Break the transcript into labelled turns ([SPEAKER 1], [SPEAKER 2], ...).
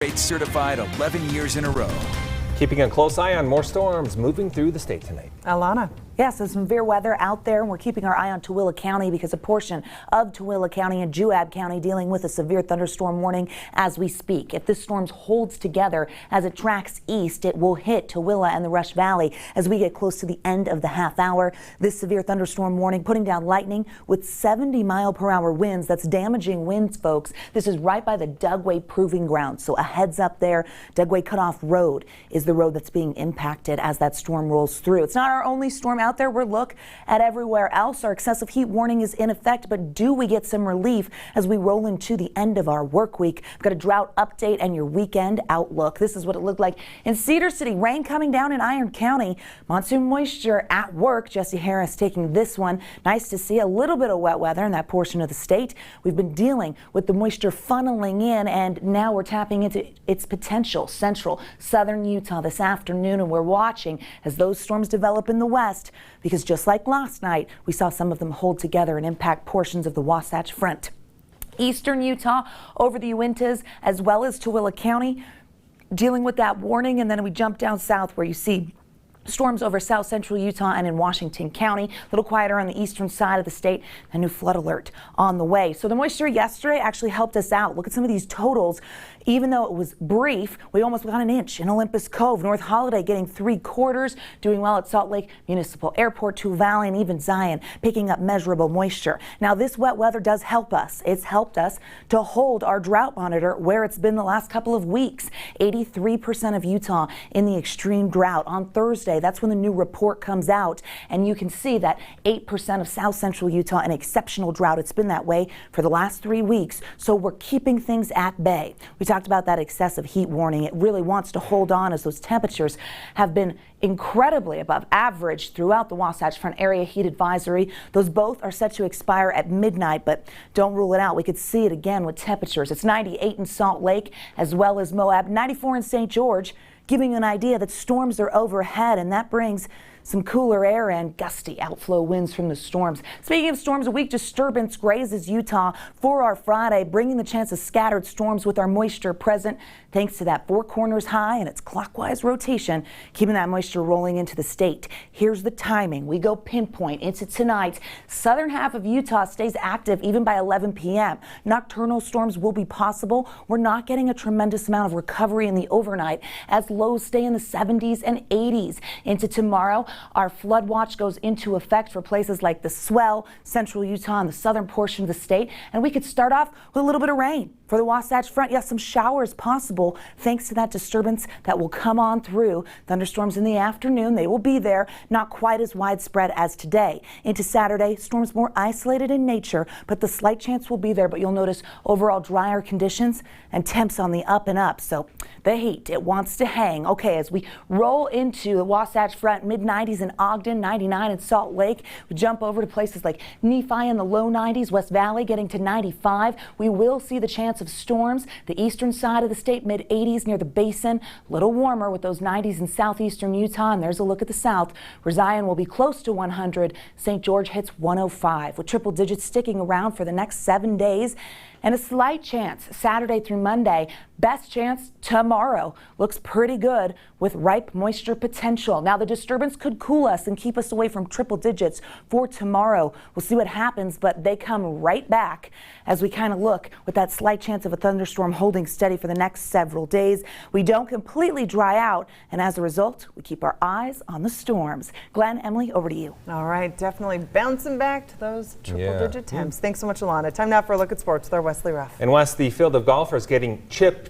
[SPEAKER 1] It's certified 11 years in a row.
[SPEAKER 2] Keeping a close eye on more storms moving through the state tonight.
[SPEAKER 3] Alana.
[SPEAKER 4] Yes, there's some severe weather out there, and we're keeping our eye on Tooele County because a portion of Tooele County and Juab County dealing with a severe thunderstorm warning as we speak. If this storm holds together as it tracks east, it will hit Tooele and the Rush Valley as we get close to the end of the half hour. This severe thunderstorm warning putting down lightning with 70-mile-per-hour winds. That's damaging winds, folks. This is right by the Dugway Proving Ground, so a heads up there. Dugway Cutoff Road is the road that's being impacted as that storm rolls through. It's not our only storm out there. We'll look at everywhere else. Our excessive heat warning is in effect, but do we get some relief as we roll into the end of our work week? We've got a drought update and your weekend outlook. This is what it looked like in Cedar City. Rain coming down in Iron County. Monsoon moisture at work. Jesse Harris taking this one. Nice to see a little bit of wet weather in that portion of the state. We've been dealing with the moisture funneling in, and now we're tapping into its potential. Central, southern Utah this afternoon, and we're watching as those storms develop in the west, because just like last night, we saw some of them hold together and impact portions of the Wasatch Front. Eastern Utah over the Uintas as well as Tooele County dealing with that warning, and then we jump down south where you see storms over south central Utah and in Washington County. A little quieter on the eastern side of the state. A new flood alert on the way. So the moisture yesterday actually helped us out. Look at some of these totals. Even though it was brief, we almost got an inch in Olympus Cove. North Holiday getting 3/4, doing well at Salt Lake Municipal Airport, Tule Valley, and even Zion picking up measurable moisture. Now this wet weather does help us. It's helped us to hold our drought monitor where it's been the last couple of weeks. 83% of Utah in the extreme drought. On Thursday, that's when the new report comes out, and you can see that 8% of south central Utah in exceptional drought. It's been that way for the last 3 weeks, so we're keeping things at bay. We talked about that excessive heat warning. It really wants to hold on as those temperatures have been incredibly above average throughout the Wasatch Front area heat advisory. Those both are set to expire at midnight, but don't rule it out. We could see it again with temperatures. It's 98 in Salt Lake as well as Moab, 94 in St. George, giving you an idea that storms are overhead, and that brings some cooler air and gusty outflow winds from the storms. Speaking of storms, a weak disturbance grazes Utah for our Friday, bringing the chance of scattered storms with our moisture present thanks to that Four Corners high and its clockwise rotation, keeping that moisture rolling into the state. Here's the timing. We go pinpoint into tonight. Southern half of Utah stays active even by 11 p.m. Nocturnal storms will be possible. We're not getting a tremendous amount of recovery in the overnight as lows stay in the 70s and 80s. Into tomorrow, our flood watch goes into effect for places like the Swell, central Utah, and the southern portion of the state. And we could start off with a little bit of rain for the Wasatch Front. Yes, some showers possible thanks to that disturbance that will come on through. Thunderstorms in the afternoon, they will be there, not quite as widespread as today. Into Saturday, storms more isolated in nature, but the slight chance will be there. But you'll notice overall drier conditions and temps on the up and up. So the heat, it wants to hang. Okay, as we roll into the Wasatch Front, mid-90s in Ogden, 99 in Salt Lake. We jump over to places like Nephi in the low 90s, West Valley getting to 95. We will see the chance of storms. The eastern side of the state, mid-80s near the basin. A little warmer with those 90s in southeastern Utah. And there's a look at the south, where Zion will be close to 100. St. George hits 105, with triple digits sticking around for the next 7 days. And a slight chance Saturday through Monday. Best chance tomorrow. Looks pretty good with ripe moisture potential. Now the disturbance could cool us and keep us away from triple digits for tomorrow. We'll see what happens, but they come right back as we kind of look with that slight chance of a thunderstorm holding steady for the next several days. We don't completely dry out, and as a result, we keep our eyes on the storms. Glenn, Emily, over to you.
[SPEAKER 3] All right, definitely bouncing back to those triple-digit temps. Thanks so much, Alana. Time now for a look at sports with our Wesley Ruff.
[SPEAKER 2] And Wes, the field of golfers getting chipped